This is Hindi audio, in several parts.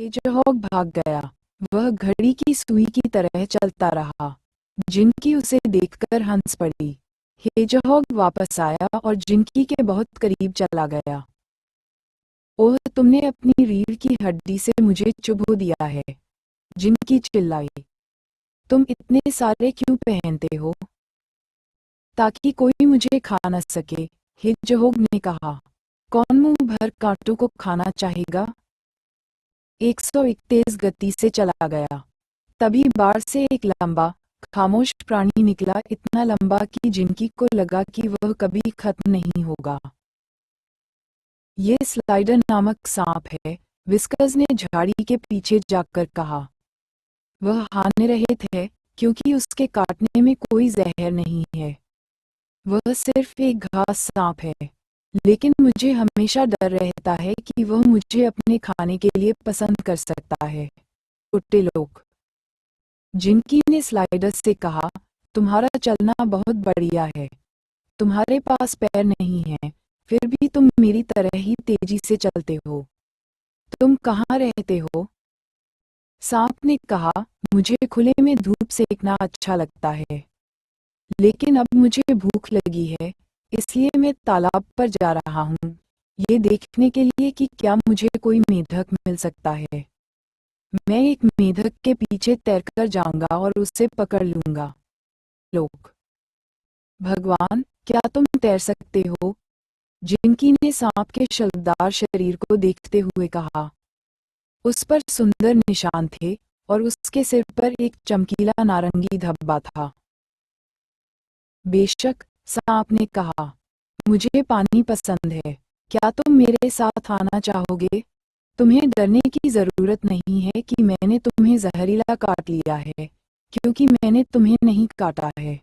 हेजहॉग भाग गया। वह घड़ी की सुई की तरह चलता रहा। जिनकी उसे देखकर हंस पड़ी। हेजहॉग वापस आया और जिनकी के बहुत करीब चला गया। ओह, तुमने अपनी रीढ़ की हड्डी से मुझे चुभो दिया है। जिनकी चिल्लाई। तुम इतने सारे क्यों पहनते हो? ताकि कोई मुझे खा न सके, हेजहॉग ने कहा। कौन मुंह भर कांटों को खाना चाहेगा? 101 तेज गति से चला गया। तभी बाढ़ से एक लंबा, खामोश प्राणी निकला, इतना लंबा कि जिनकी को लगा कि वह कभी खत्म नहीं होगा। ये स्लाइडर नामक सांप है, विस्कस ने झाड़ी के पीछे जाकर कहा। वह हानिरहित है, क्योंकि उसके काटने में कोई जहर नहीं है। वह सिर्फ एक घास सांप है। लेकिन मुझे हमेशा डर रहता है कि वह मुझे अपने खाने के लिए पसंद कर सकता है। छोटे लोग। जिनकी ने स्लाइडर से कहा, तुम्हारा चलना बहुत बढ़िया है। तुम्हारे पास पैर नहीं हैं, फिर भी तुम मेरी तरह ही तेजी से चलते हो। तुम कहाँ रहते हो? सांप ने कहा, मुझे खुले में धूप सेकना अच्छा लगता है। लेकिन अब मुझे भूख लगी है, इसलिए मैं तालाब पर जा रहा हूँ, ये देखने के लिए कि क्या मुझे कोई मेढक मिल सकता है। मैं एक मेढक के पीछे तैरकर जाऊंगा और उसे पकड़ लूंगा। लोग। भगवान, क्या तुम तैर सकते हो? जिनकी ने सांप के शलदार शरीर को देखते हुए कहा। उस पर सुंदर निशान थे और उसके सिर पर एक चमकीला नारंगी धब्बा था। बेशक, सांप ने कहा, मुझे पानी पसंद है। क्या तुम मेरे साथ आना चाहोगे? तुम्हें डरने की जरूरत नहीं है कि मैंने तुम्हें जहरीला काट लिया है, क्योंकि मैंने तुम्हें नहीं काटा है।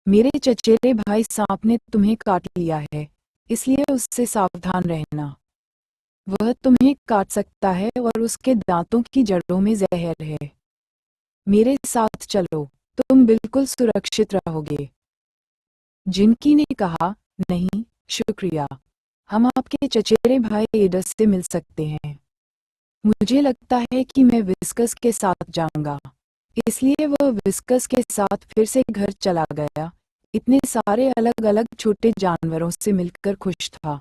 मेरे चचेरे भाई सांप ने तुम्हें काट लिया है, इसलिए उससे सावधान रहना। वह तुम्हें काट सकता है और उसके दांतों की जड़ों में जहर है। मेरे साथ चलो, तुम बिल्कुल सुरक्षित रहोगे। जिनकी ने कहा, नहीं, शुक्रिया। हम आपके चचेरे भाई एडस से मिल सकते हैं। मुझे लगता है कि मैं विस्कस के साथ जाऊंगा। इसलिए वह विस्कस के साथ फिर से घर चला गया, इतने सारे अलग अलग छोटे जानवरों से मिलकर खुश था।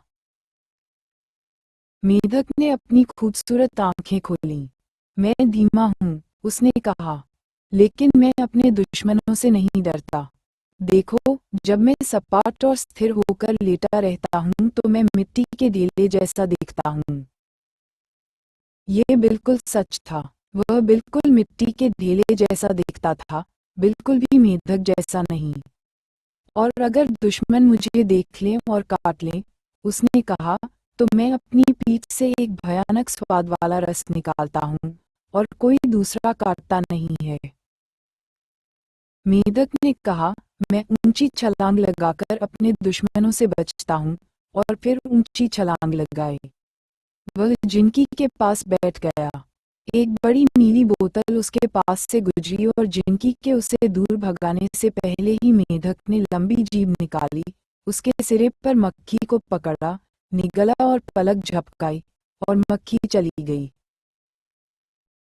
मेढक ने अपनी खूबसूरत आंखें खोलीं। मैं धीमा हूँ, उसने कहा, लेकिन मैं अपने दुश्मनों से नहीं डरता। देखो, जब मैं सपाट और स्थिर होकर लेटा रहता हूँ तो मैं मिट्टी के ढेले जैसा दिखता हूँ। ये बिल्कुल सच था। वह बिल्कुल मिट्टी के ढेले जैसा दिखता था, बिल्कुल भी मेढक जैसा नहीं। और अगर दुश्मन मुझे देख लें और काट लें, उसने कहा, तो मैं अपनी पीठ से एक भयानक स्वाद वाला रस निकालता हूँ, और कोई दूसरा काटता नहीं है। मेढक ने कहा, मैं ऊंची छलांग लगाकर अपने दुश्मनों से बचता हूँ, और फिर ऊंची छलांग लगाए। वह जिनकी के पास बैठ गया। एक बड़ी नीली बोतल उसके पास से गुजरी और जिनकी के उसे दूर भगाने से पहले ही मेढक ने लंबी जीभ निकाली, उसके सिरे पर मक्खी को पकड़ा, निगला और पलक झपकाई, और मक्खी चली गई।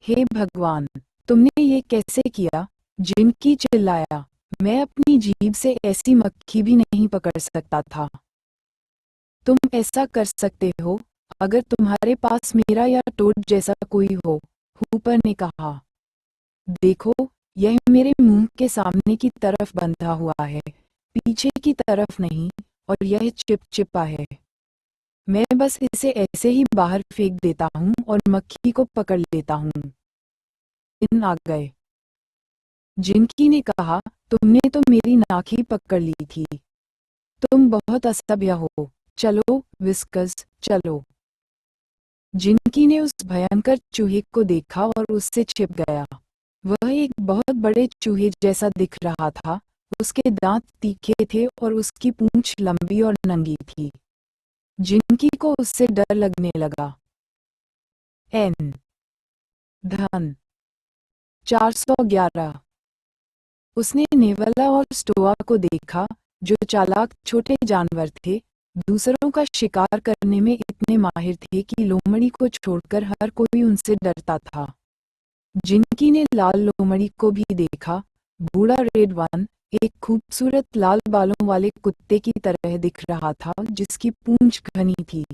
हे भगवान, तुमने ये कैसे किया? जिनकी चिल्लाया, मैं अपनी जीभ से ऐसी मक्खी भी नहीं पकड़ सकता था। तुम ऐसा कर सकते हो, अगर तुम्हारे पास मेरा या टोड जैसा कोई हो, हूपर ने कहा। देखो, यह मेरे मुंह के सामने की तरफ बंधा हुआ है, पीछे की तरफ नहीं, और यह चिपचिपा है। मैं बस इसे ऐसे ही बाहर फेंक देता हूँ और मक्खी को पकड़ लेता हूँ। इन आ गए। जिनकी ने कहा, तुमने तो मेरी नाक ही पकड़ ली थी। तुम बहुत असभ्य हो। चलो, विस्कस, चलो। जिनकी ने उस भयंकर चूहे को देखा और उससे छिप गया। वह एक बहुत बड़े चूहे जैसा दिख रहा था, उसके दांत तीखे थे और उसकी पूंछ लंबी और नंगी थी। जिनकी को उससे डर लगने लगा। एन धन 411। उसने नेवला और स्टोआ को देखा, जो चालाक छोटे जानवर थे, दूसरों का शिकार करने में इतने माहिर थे कि लोमड़ी को छोड़कर हर कोई उनसे डरता था। जिनकी ने लाल लोमड़ी को भी देखा। बूढ़ा रेड वन एक खूबसूरत लाल बालों वाले कुत्ते की तरह दिख रहा था जिसकी पूंछ घनी थी।